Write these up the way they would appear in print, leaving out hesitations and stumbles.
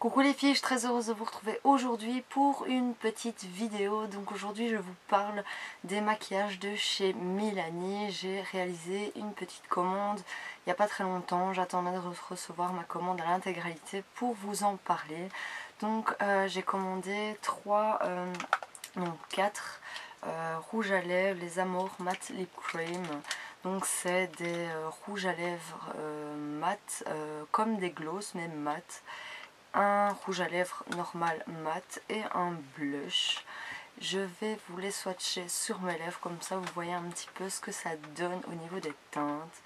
Coucou les filles, je suis très heureuse de vous retrouver aujourd'hui pour une petite vidéo. Donc aujourd'hui je vous parle des maquillages de chez Milani. J'ai réalisé une petite commande il n'y a pas très longtemps. J'attendais de recevoir ma commande à l'intégralité pour vous en parler. Donc j'ai commandé 4 rouges à lèvres, les Amore Matte Lip Cream. Donc c'est des rouges à lèvres mat, comme des gloss mais mat. Un rouge à lèvres normal mat et un blush. Je vais vous les swatcher sur mes lèvres, comme ça vous voyez un petit peu ce que ça donne au niveau des teintes.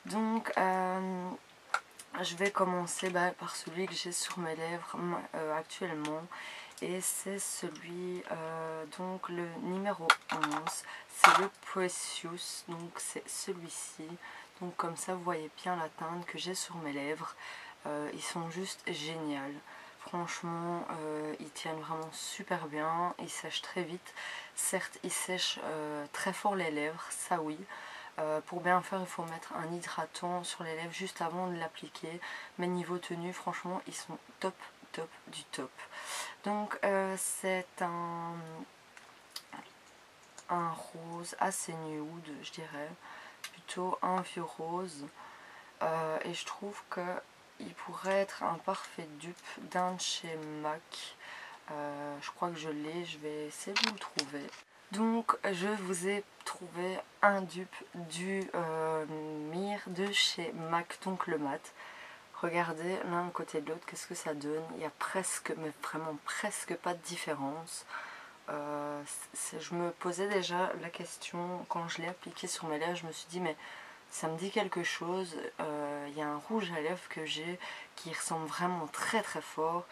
Donc je vais commencer par celui que j'ai sur mes lèvres actuellement, et c'est celui donc le numéro 11, c'est le Precious, donc c'est celui-ci. Donc comme ça vous voyez bien la teinte que j'ai sur mes lèvres. Ils sont juste géniaux. Franchement, ils tiennent vraiment super bien. Ils sèchent très vite. Certes, ils sèchent très fort les lèvres, ça oui. Pour bien faire, il faut mettre un hydratant sur les lèvres juste avant de l'appliquer. Mais niveau tenue, franchement, ils sont top, top du top. Donc, c'est un rose assez nude, je dirais. Plutôt un vieux rose. Et je trouve que il pourrait être un parfait dupe d'un de chez MAC. Je crois que je l'ai, je vais essayer de vous le trouver. Donc je vous ai trouvé un dupe du Mire de chez MAC, donc le mat. Regardez l'un côté de l'autre, qu'est-ce que ça donne. Il y a presque, mais vraiment presque pas de différence. Je me posais déjà la question quand je l'ai appliqué sur mes lèvres, je me suis dit mais ça me dit quelque chose. Il y a un rouge à lèvres que j'ai qui ressemble vraiment très très fort,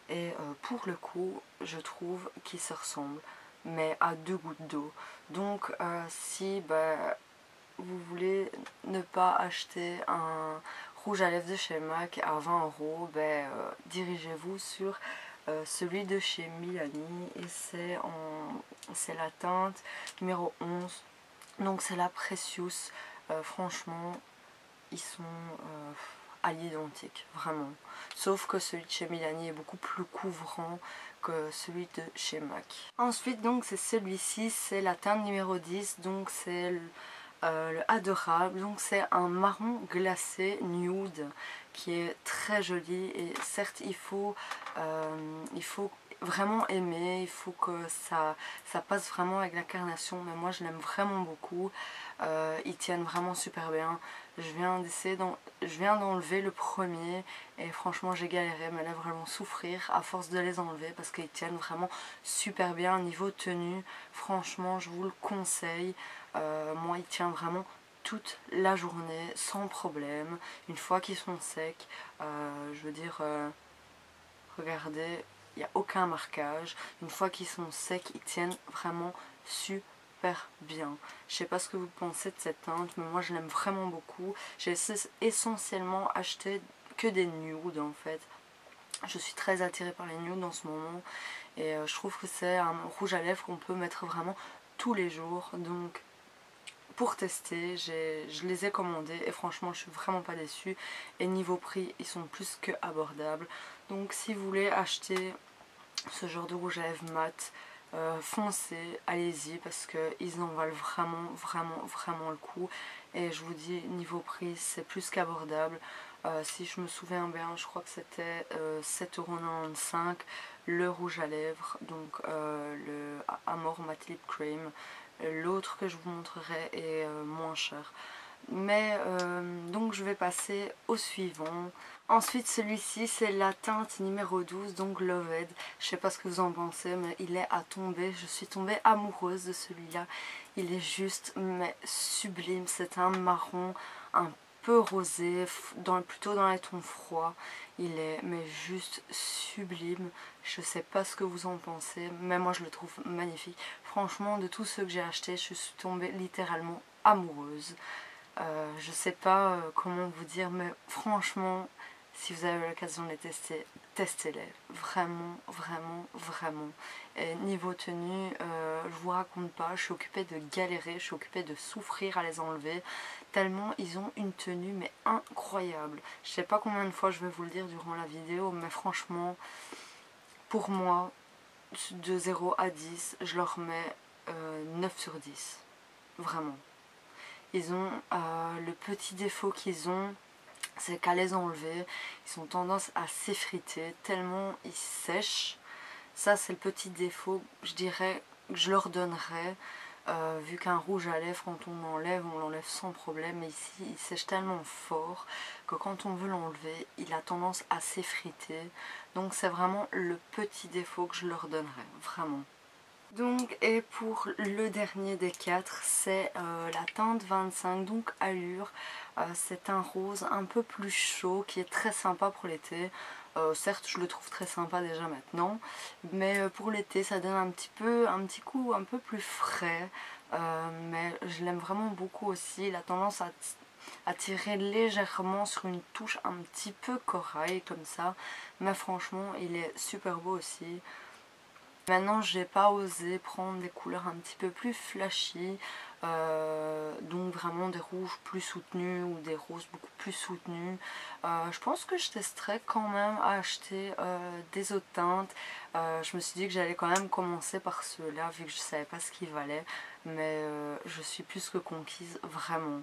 et pour le coup je trouve qu'il se ressemble mais à 2 gouttes d'eau. Donc si vous voulez ne pas acheter un rouge à lèvres de chez MAC à 20 €, dirigez-vous sur celui de chez Milani, et c'est la teinte numéro 11, donc c'est la Precious. Franchement, ils sont à l'identique, vraiment. Sauf que celui de chez Milani est beaucoup plus couvrant que celui de chez MAC. Ensuite, donc, c'est celui-ci, c'est la teinte numéro 10, donc c'est le Adorable. Donc c'est un marron glacé nude qui est très joli, et certes il faut vraiment aimer, il faut que ça passe vraiment avec la carnation, mais moi je l'aime vraiment beaucoup. Ils tiennent vraiment super bien. Je viens d'enlever le premier et franchement j'ai galéré, mes lèvres vont souffrir à force de les enlever parce qu'ils tiennent vraiment super bien. Niveau tenue, franchement je vous le conseille. Moi il tient vraiment toute la journée sans problème. Une fois qu'ils sont secs, je veux dire, regardez, il n'y a aucun marquage. Une fois qu'ils sont secs, ils tiennent vraiment super bien. Je sais pas ce que vous pensez de cette teinte, mais moi je l'aime vraiment beaucoup. J'ai essentiellement acheté que des nudes en fait. Je suis très attirée par les nudes en ce moment, et je trouve que c'est un rouge à lèvres qu'on peut mettre vraiment tous les jours. Donc pour tester, je les ai commandés et franchement je suis vraiment pas déçue, et niveau prix ils sont plus que abordables. Donc si vous voulez acheter ce genre de rouge à lèvres mat, foncez, allez-y, parce qu'ils en valent vraiment vraiment vraiment le coup, et je vous dis niveau prix c'est plus qu'abordable. Si je me souviens bien, je crois que c'était 7,95 € le rouge à lèvres, donc le Amore Matte Lip Cream. L'autre que je vous montrerai est moins cher. Mais donc je vais passer au suivant. Ensuite celui-ci c'est la teinte numéro 12, donc Loved. Je sais pas ce que vous en pensez, mais il est à tomber. Je suis tombée amoureuse de celui-là. Il est juste mais sublime. C'est un marron un peu rosé, plutôt dans les tons froids. Il est mais juste sublime. Je sais pas ce que vous en pensez, mais moi je le trouve magnifique. Franchement, de tous ceux que j'ai achetés, je suis tombée littéralement amoureuse. Je sais pas comment vous dire, mais franchement Si vous avez l'occasion de les tester, testez-les. Vraiment, vraiment, vraiment. Et niveau tenue, je vous raconte pas, je suis occupée de galérer, je suis occupée de souffrir à les enlever. Tellement ils ont une tenue mais incroyable. Je sais pas combien de fois je vais vous le dire durant la vidéo, mais franchement, pour moi, de 0 à 10, je leur mets 9 sur 10. Vraiment. Ils ont le petit défaut qu'ils ont, c'est qu'à les enlever, ils ont tendance à s'effriter tellement ils sèchent. Ça c'est le petit défaut, je dirais, que je leur donnerais. Vu qu'un rouge à lèvres, quand on l'enlève sans problème. Mais ici, il sèche tellement fort que quand on veut l'enlever, il a tendance à s'effriter. Donc c'est vraiment le petit défaut que je leur donnerais, vraiment. Donc, et pour le dernier des 4, c'est la teinte 25, donc Allure. C'est un rose un peu plus chaud qui est très sympa pour l'été. Certes, je le trouve très sympa déjà maintenant, mais pour l'été, ça donne un petit coup un peu plus frais. Mais je l'aime vraiment beaucoup aussi. Il a tendance à tirer légèrement sur une touche un petit peu corail comme ça. Mais franchement, il est super beau aussi. Maintenant, j'ai pas osé prendre des couleurs un petit peu plus flashy, donc vraiment des rouges plus soutenus ou des roses beaucoup plus soutenus. Je pense que je testerai quand même à acheter des autres teintes. Je me suis dit que j'allais quand même commencer par ceux-là vu que je savais pas ce qu'ils valaient, mais je suis plus que conquise, vraiment.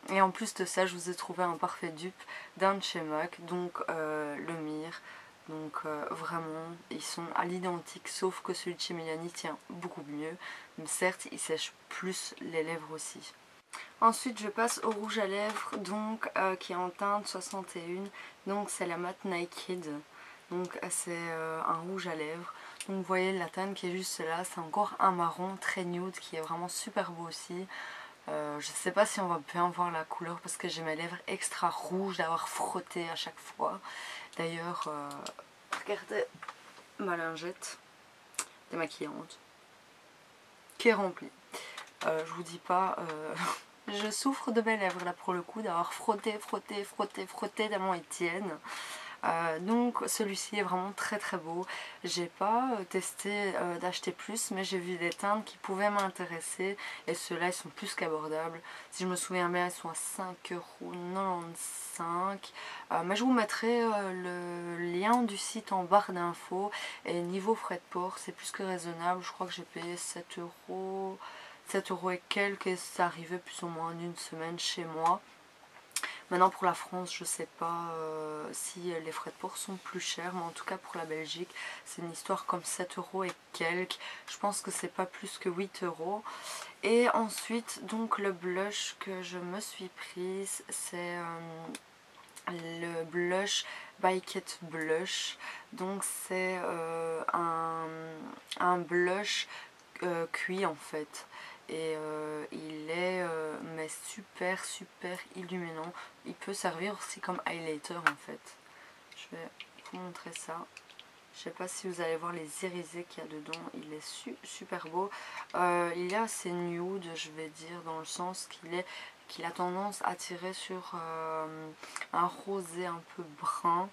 Et en plus de ça, je vous ai trouvé un parfait dupe d'un de chez MAC, donc le Mire. Donc vraiment, ils sont à l'identique, sauf que celui de chez Milani tient beaucoup mieux. Mais certes, il sèche plus les lèvres aussi. Ensuite, je passe au rouge à lèvres, donc qui est en teinte 61. Donc c'est la Matte Naked. Donc c'est un rouge à lèvres. Donc vous voyez la teinte qui est juste là, c'est encore un marron très nude qui est vraiment super beau aussi. Je sais pas si on va bien voir la couleur parce que j'ai mes lèvres extra rouges d'avoir frotté à chaque fois. D'ailleurs, regardez ma lingette démaquillante qui est remplie. Je vous dis pas, je souffre de mes lèvres là pour le coup d'avoir frotté tellement ils tiennent. Donc celui-ci est vraiment très très beau. J'ai pas testé d'acheter plus, mais j'ai vu des teintes qui pouvaient m'intéresser et ceux-là ils sont plus qu'abordables. Si je me souviens bien, ils sont à 5,95 €. Mais je vous mettrai le lien du site en barre d'infos. Et niveau frais de port, c'est plus que raisonnable. Je crois que j'ai payé 7 €, 7 € et quelques, et ça arrivait plus ou moins en une semaine chez moi. Maintenant pour la France, je sais pas si les frais de port sont plus chers, mais en tout cas pour la Belgique, c'est une histoire comme 7 € et quelques. Je pense que c'est pas plus que 8 €. Et ensuite, donc le blush que je me suis prise, c'est le blush by Kate Blush. Donc c'est un blush cuit en fait. Et il est mais super illuminant. Il peut servir aussi comme highlighter en fait. Je vais vous montrer ça. Je sais pas si vous allez voir les irisés qu'il y a dedans. Il est super beau. Il est assez nude, je vais dire, dans le sens qu'il a tendance à tirer sur un rosé un peu brun.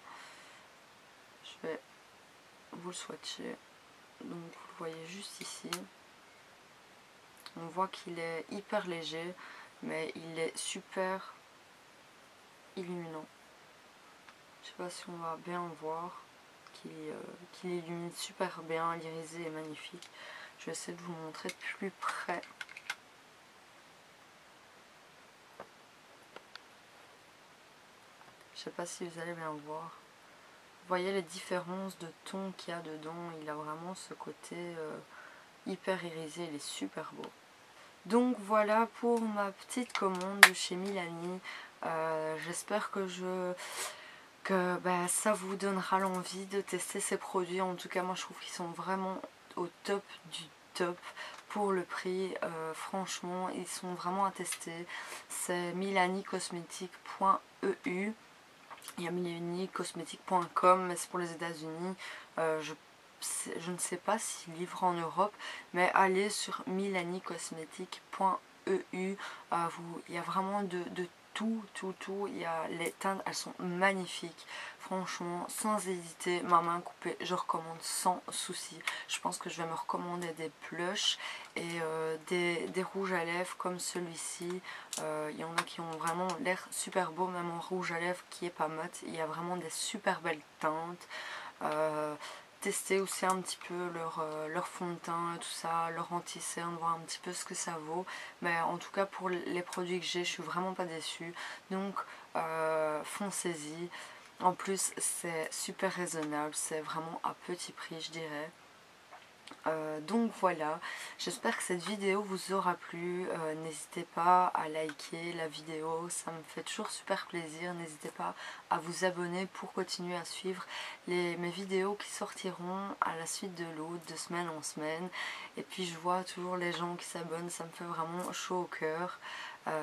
Je vais vous le swatcher. Donc vous le voyez juste ici. On voit qu'il est hyper léger, mais il est super illuminant. Je sais pas si on va bien voir qu'il illumine super bien. L'irisé est magnifique. Je vais essayer de vous montrer de plus près. Je sais pas si vous allez bien voir. Vous voyez les différences de tons qu'il y a dedans. Il a vraiment ce côté hyper irisé. Il est super beau. Donc voilà pour ma petite commande de chez Milani. J'espère que ça vous donnera l'envie de tester ces produits. En tout cas, moi je trouve qu'ils sont vraiment au top du top pour le prix. Franchement, ils sont vraiment à tester. C'est milanicosmetic.eu. Il y a milanicosmetic.com, mais c'est pour les États-Unis. Je ne sais pas s'ils livrent en Europe, mais allez sur milanicosmetic.eu. EU. Il y a vraiment de tout. Les teintes, elles sont magnifiques. Franchement, sans hésiter, ma main coupée, je recommande sans souci. Je pense que je vais me recommander des blushs et des rouges à lèvres comme celui-ci. Il y en a qui ont vraiment l'air super beau, même en rouge à lèvres qui est pas mat. Il y a vraiment des super belles teintes. Tester aussi un petit peu leur fond de teint, tout ça, leur anti-cerne, voir un petit peu ce que ça vaut. Mais en tout cas pour les produits que j'ai, je suis vraiment pas déçue. Donc foncez-y. En plus c'est super raisonnable, c'est vraiment à petit prix je dirais. Donc voilà, j'espère que cette vidéo vous aura plu. N'hésitez pas à liker la vidéo, ça me fait toujours super plaisir. N'hésitez pas à vous abonner pour continuer à suivre mes vidéos qui sortiront à la suite de l'autre, de semaine en semaine. Et puis je vois toujours les gens qui s'abonnent, ça me fait vraiment chaud au cœur.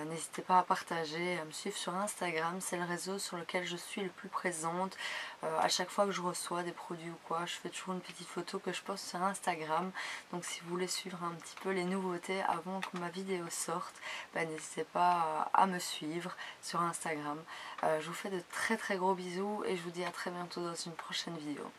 N'hésitez pas à partager, à me suivre sur Instagram, c'est le réseau sur lequel je suis le plus présente. À chaque fois que je reçois des produits ou quoi, je fais toujours une petite photo que je poste sur Instagram. Donc si vous voulez suivre un petit peu les nouveautés avant que ma vidéo sorte, n'hésitez pas à me suivre sur Instagram. Je vous fais de très gros bisous et je vous dis à très bientôt dans une prochaine vidéo.